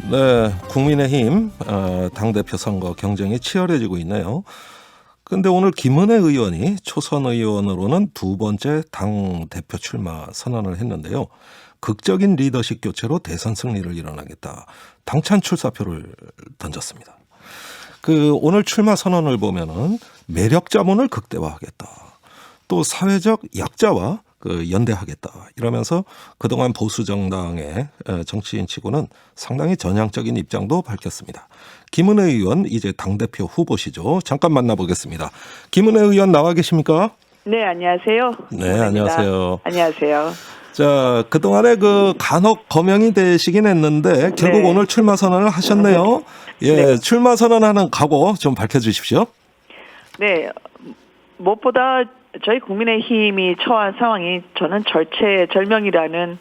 네, 국민의힘 당대표 선거 경쟁이 치열해지고 있네요. 근데 오늘 김은혜 의원이 초선 의원으로는 두 번째 당대표 출마 선언을 했는데요. 극적인 리더십 교체로 대선 승리를 이뤄나겠다. 당찬 출사표를 던졌습니다. 오늘 출마 선언을 보면은 매력 자본을 극대화하겠다. 또 사회적 약자와 연대하겠다. 이러면서 그동안 보수 정당의 정치인치고는 상당히 전향적인 입장도 밝혔습니다. 김은혜 의원 이제 당대표 후보시죠. 잠깐 만나보겠습니다. 김은혜 의원 나와 계십니까? 네, 안녕하세요. 네, 안녕하세요. 안녕하세요. 자, 그동안에 간혹 거명이 되시긴 했는데 결국 네. 오늘 출마 선언을 하셨네요. 예, 네. 출마 선언하는 각오 좀 밝혀주십시오. 네, 무엇보다 저희 국민의힘이 처한 상황이 저는 절체절명이라는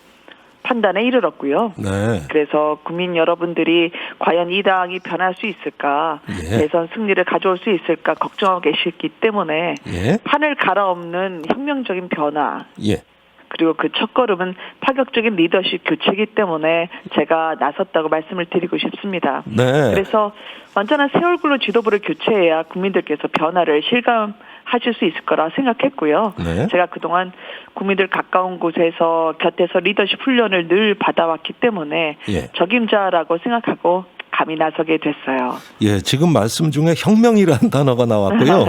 판단에 이르렀고요. 네. 그래서 국민 여러분들이 과연 이 당이 변할 수 있을까, 예. 대선 승리를 가져올 수 있을까 걱정하고 계시기 때문에 예. 판을 갈아엎는 혁명적인 변화, 예. 그리고 그 첫걸음은 파격적인 리더십 교체이기 때문에 제가 나섰다고 말씀을 드리고 싶습니다. 네. 그래서 완전한 새 얼굴로 지도부를 교체해야 국민들께서 변화를 실감하실 수 있을 거라 생각했고요. 네. 제가 그동안 국민들 가까운 곳에서 곁에서 리더십 훈련을 늘 받아왔기 때문에 예. 적임자라고 생각하고 감히 나서게 됐어요. 예, 지금 말씀 중에 혁명이라는 단어가 나왔고요.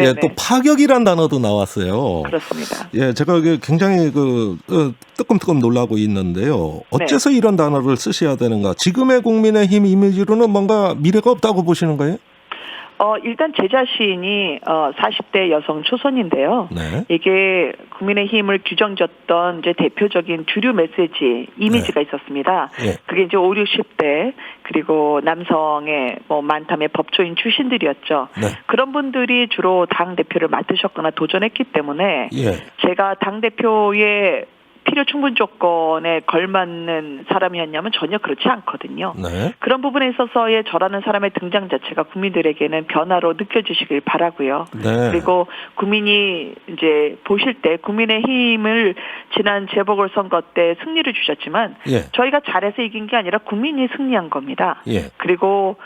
예, 또 파격이라는 단어도 나왔어요. 그렇습니다. 예, 제가 굉장히 뜨끔뜨끔 놀라고 있는데요. 어째서 이런 단어를 쓰셔야 되는가? 지금의 국민의힘 이미지로는 뭔가 미래가 없다고 보시는 거예요? 일단 제 자신이 40대 여성 초선인데요. 네. 이게 국민의힘을 규정졌던 이제 대표적인 주류 메시지 이미지가 있었습니다. 예. 그게 이제 5, 60대 그리고 남성의 많다면 법조인 출신들이었죠. 네. 그런 분들이 주로 당 대표를 맡으셨거나 도전했기 때문에 예. 제가 당 대표의 필요 충분 조건에 걸맞는 사람이었냐면 전혀 그렇지 않거든요. 네. 그런 부분에 있어서의 저라는 사람의 등장 자체가 국민들에게는 변화로 느껴지시길 바라고요. 네. 그리고 국민이 이제 보실 때 국민의힘을 지난 재보궐선거 때 승리를 주셨지만 예. 저희가 잘해서 이긴 게 아니라 국민이 승리한 겁니다. 예. 그리고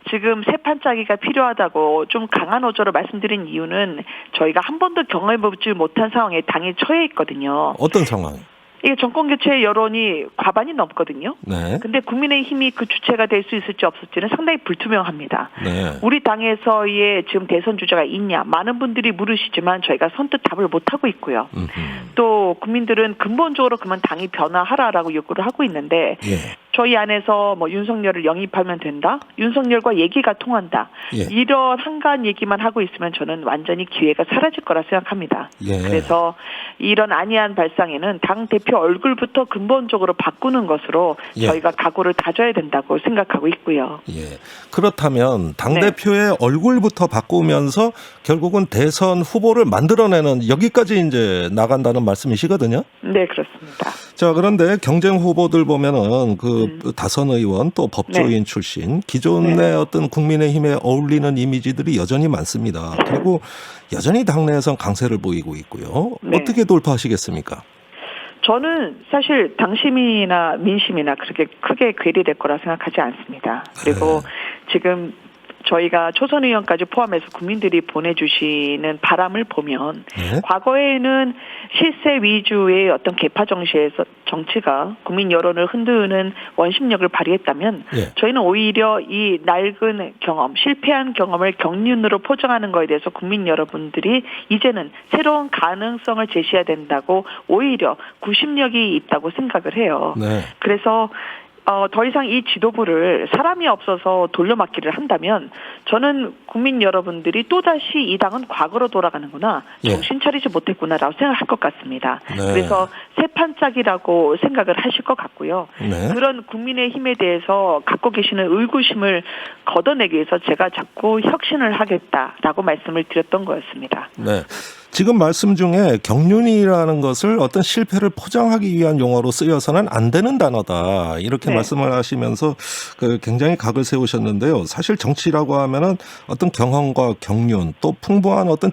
지금 새 판짜기가 필요하다고 좀 강한 어조로 말씀드린 이유는 저희가 한 번도 경험해보지 못한 상황에 당이 처해 있거든요. 어떤 상황? 이게 정권교체 여론이 과반이 넘거든요. 네. 근데 국민의힘이 그 주체가 될 수 있을지 없을지는 상당히 불투명합니다. 네. 우리 당에서의 지금 대선 주자가 있냐 많은 분들이 물으시지만 저희가 선뜻 답을 못하고 있고요. 또 국민들은 근본적으로 그러면 당이 변화하라라고 요구를 하고 있는데 예. 저희 안에서 윤석열을 영입하면 된다? 윤석열과 얘기가 통한다. 예. 이런 한가한 얘기만 하고 있으면 저는 완전히 기회가 사라질 거라 생각합니다. 예. 그래서 이런 안이한 발상에는 당 대표 얼굴부터 근본적으로 바꾸는 것으로 예. 저희가 각오를 다져야 된다고 생각하고 있고요. 예. 그렇다면 당대표의 얼굴부터 바꾸면서 결국은 대선 후보를 만들어내는 여기까지 이제 나간다는 말씀이시거든요. 네, 그렇습니다. 자, 그런데 경쟁 후보들 보면은 다선 의원 또 법조인 출신 기존의 어떤 국민의힘에 어울리는 이미지들이 여전히 많습니다. 그리고 여전히 당내에선 강세를 보이고 있고요. 어떻게 돌파하시겠습니까? 저는 사실 당심이나 민심이나 그렇게 크게 괴리될 거라 생각하지 않습니다. 그리고 지금 저희가 초선 의원까지 포함해서 국민들이 보내주시는 바람을 보면 과거에는 실세 위주의 어떤 계파 정치가 국민 여론을 흔드는 원심력을 발휘했다면 저희는 오히려 이 낡은 경험, 실패한 경험을 경륜으로 포장하는 거에 대해서 국민 여러분들이 이제는 새로운 가능성을 제시해야 된다고 오히려 구심력이 있다고 생각을 해요. 네. 그래서 더 이상 이 지도부를 사람이 없어서 돌려막기를 한다면 저는 국민 여러분들이 또다시 이 당은 과거로 돌아가는구나, 정신 차리지 못했구나라고 생각할 것 같습니다. 네. 그래서 새 판짝이라고 생각을 하실 것 같고요. 네. 그런 국민의 힘에 대해서 갖고 계시는 의구심을 걷어내기 위해서 제가 자꾸 혁신을 하겠다라고 말씀을 드렸던 거였습니다. 네. 지금 말씀 중에 경륜이라는 것을 어떤 실패를 포장하기 위한 용어로 쓰여서는 안 되는 단어다, 이렇게 말씀을 하시면서 굉장히 각을 세우셨는데요. 사실 정치라고 하면은 어떤 경험과 경륜 또 풍부한 어떤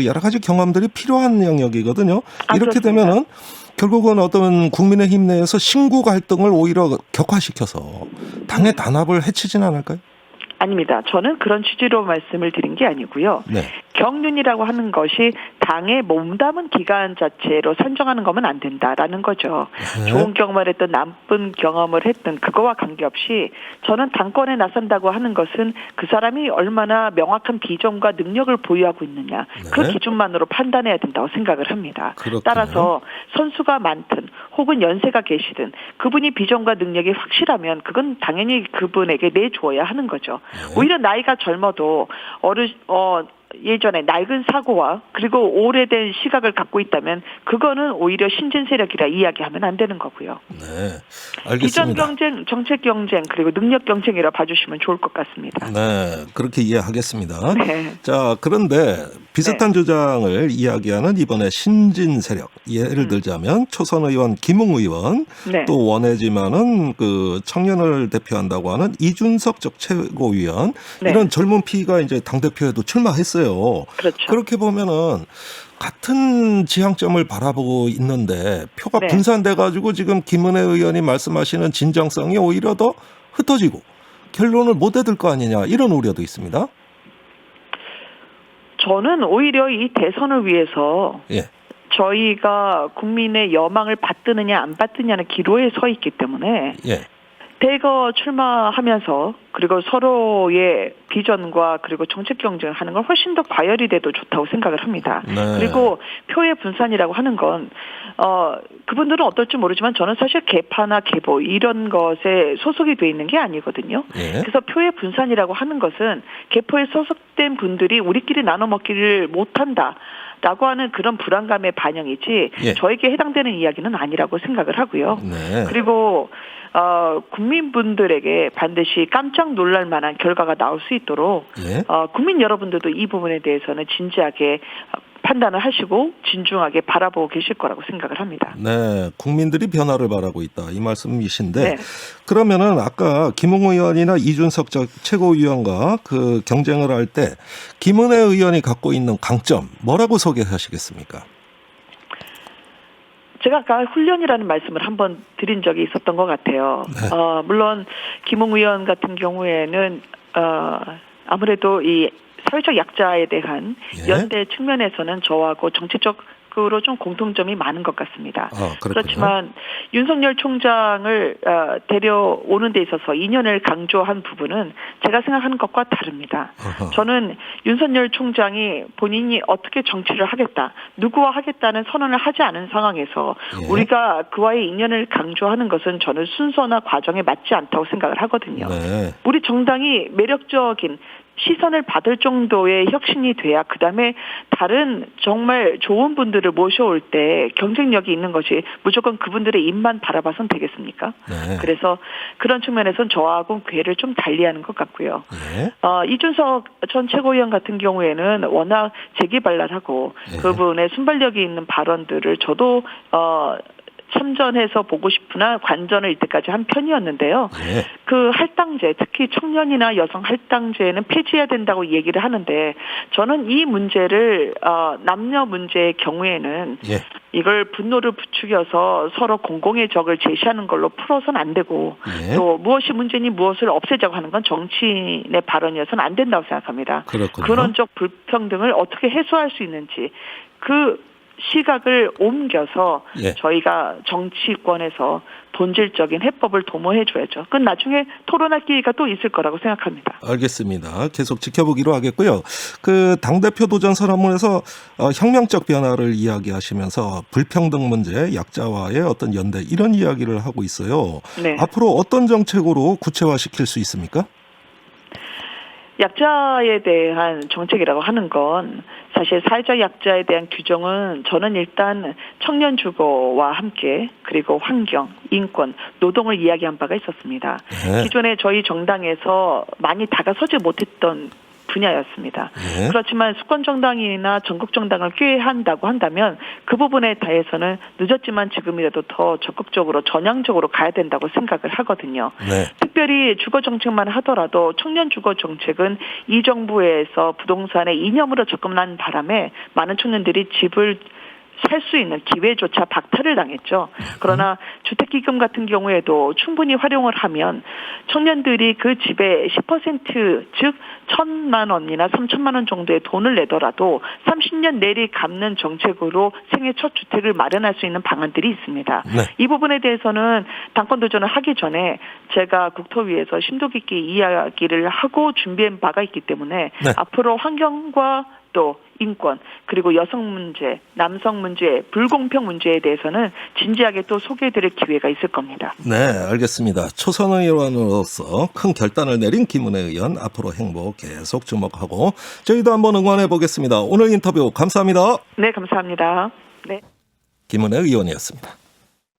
여러 가지 경험들이 필요한 영역이거든요. 이렇게 되면은 결국은 어떤 국민의힘 내에서 신구 갈등을 오히려 격화시켜서 당의 단합을 해치진 않을까요? 아닙니다. 저는 그런 취지로 말씀을 드린 게 아니고요. 네. 경륜이라고 하는 것이 당의 몸담은 기간 자체로 산정하는 거면 안 된다라는 거죠. 네. 좋은 경험을 했든 나쁜 경험을 했든 그거와 관계없이 저는 당권에 나선다고 하는 것은 그 사람이 얼마나 명확한 비전과 능력을 보유하고 있느냐. 네. 그 기준만으로 판단해야 된다고 생각을 합니다. 그렇군요. 따라서 선수가 많든 혹은 연세가 계시든 그분이 비전과 능력이 확실하면 그건 당연히 그분에게 내주어야 하는 거죠. 네. 오히려 나이가 젊어도 예전에 낡은 사고와 그리고 오래된 시각을 갖고 있다면 그거는 오히려 신진 세력이라 이야기하면 안 되는 거고요. 네. 비전 알겠습니다. 경쟁, 정책 경쟁 그리고 능력 경쟁이라 봐주시면 좋을 것 같습니다. 네. 그렇게 이해하겠습니다. 네. 자, 그런데 비슷한 주장을 이야기하는 이번에 신진 세력. 예를 들자면 초선 의원 김웅 의원 네. 또 원해지만은 그 청년을 대표한다고 하는 이준석 최고위원 네. 이런 젊은 피가 이제 당대표에도 출마했어요. 그렇죠. 그렇게 보면은 같은 지향점을 바라보고 있는데 표가 네. 분산돼 가지고 지금 김은혜 의원이 말씀하시는 진정성이 오히려 더 흩어지고 결론을 못 얻을 거 아니냐 이런 우려도 있습니다. 저는 오히려 이 대선을 위해서 예. 저희가 국민의 여망을 받드느냐 안 받드냐는 기로에 서 있기 때문에 예. 대거 출마하면서 그리고 서로의 비전과 그리고 정책 경쟁을 하는 건 훨씬 더 과열이 돼도 좋다고 생각을 합니다. 네. 그리고 표의 분산이라고 하는 건 그분들은 어떨지 모르지만 저는 사실 개파나 개보 이런 것에 소속이 돼 있는 게 아니거든요. 예. 그래서 표의 분산이라고 하는 것은 개포에 소속된 분들이 우리끼리 나눠 먹기를 못한다. 라고 하는 그런 불안감의 반영이지 예. 저에게 해당되는 이야기는 아니라고 생각을 하고요. 네. 그리고 국민분들에게 반드시 깜짝 놀랄 만한 결과가 나올 수 있도록 예. 국민 여러분들도 이 부분에 대해서는 진지하게 판단을 하시고 진중하게 바라보고 계실 거라고 생각을 합니다. 네, 국민들이 변화를 바라고 있다 이 말씀이신데 네. 그러면은 아까 김웅 의원이나 이준석 최고위원과 그 경쟁을 할 때 김은혜 의원이 갖고 있는 강점 뭐라고 소개하시겠습니까? 제가 아까 훈련이라는 말씀을 한번 드린 적이 있었던 것 같아요. 네. 물론 김웅 의원 같은 경우에는 아무래도 이 사회적 약자에 대한 예. 연대 측면에서는 저하고 정치적으로 좀 공통점이 많은 것 같습니다. 그렇군요. 그렇지만 윤석열 총장을 데려오는 데 있어서 인연을 강조한 부분은 제가 생각하는 것과 다릅니다. 어허. 저는 윤석열 총장이 본인이 어떻게 정치를 하겠다, 누구와 하겠다는 선언을 하지 않은 상황에서 예. 우리가 그와의 인연을 강조하는 것은 저는 순서나 과정에 맞지 않다고 생각을 하거든요. 네. 우리 정당이 매력적인 시선을 받을 정도의 혁신이 돼야 그다음에 다른 정말 좋은 분들을 모셔올 때 경쟁력이 있는 것이 무조건 그분들의 입만 바라봐선 되겠습니까? 네. 그래서 그런 측면에서는 저하고 궤를 좀 달리하는 것 같고요. 예. 이준석 전 최고위원 같은 경우에는 워낙 재기발랄하고 예. 그분의 순발력이 있는 발언들을 저도 참전해서 보고 싶으나 관전을 이때까지 한 편이었는데요. 예. 그 할당제, 특히 청년이나 여성 할당제는 폐지해야 된다고 얘기를 하는데 저는 이 문제를 남녀 문제의 경우에는 예. 이걸 분노를 부추겨서 서로 공공의 적을 제시하는 걸로 풀어서는 안 되고 예. 또 무엇이 문제니 무엇을 없애자고 하는 건 정치인의 발언이어서는 안 된다고 생각합니다. 그렇군요. 근원적 불평등을 어떻게 해소할 수 있는지 그 시각을 옮겨서 예. 저희가 정치권에서 본질적인 해법을 도모해줘야죠. 그건 나중에 토론할 기회가 또 있을 거라고 생각합니다. 알겠습니다. 계속 지켜보기로 하겠고요. 그 당대표 도전 선언문에서 혁명적 변화를 이야기하시면서 불평등 문제, 약자와의 어떤 연대 이런 이야기를 하고 있어요. 네. 앞으로 어떤 정책으로 구체화시킬 수 있습니까? 약자에 대한 정책이라고 하는 건 사실 사회적 약자에 대한 규정은 저는 일단 청년 주거와 함께 그리고 환경, 인권, 노동을 이야기한 바가 있었습니다. 네. 기존에 저희 정당에서 많이 다가서지 못했던 분야였습니다. 예. 그렇지만 수권정당이나 전국정당을 꾀한다고 한다면 그 부분에 대해서는 늦었지만 지금이라도 더 적극적으로 전향적으로 가야 된다고 생각을 하거든요. 네. 특별히 주거정책만 하더라도 청년 주거정책은 이 정부에서 부동산의 이념으로 접근한 바람에 많은 청년들이 집을 살 수 있는 기회조차 박탈을 당했죠. 그러나 주택기금 같은 경우에도 충분히 활용을 하면 청년들이 그 집의 10% 즉 1,000만 원이나 3천만 원 정도의 돈을 내더라도 30년 내리 갚는 정책으로 생애 첫 주택을 마련할 수 있는 방안들이 있습니다. 네. 이 부분에 대해서는 당권 도전을 하기 전에 제가 국토위에서 심도 깊게 이야기를 하고 준비한 바가 있기 때문에 네. 앞으로 환경과 또 인권 그리고 여성 문제, 남성 문제, 불공평 문제에 대해서는 진지하게 또 소개해드릴 기회가 있을 겁니다. 네, 알겠습니다. 초선 의원으로서 큰 결단을 내린 김은혜 의원 앞으로 행보 계속 주목하고 저희도 한번 응원해 보겠습니다. 오늘 인터뷰 감사합니다. 네, 감사합니다. 네. 김은혜 의원이었습니다.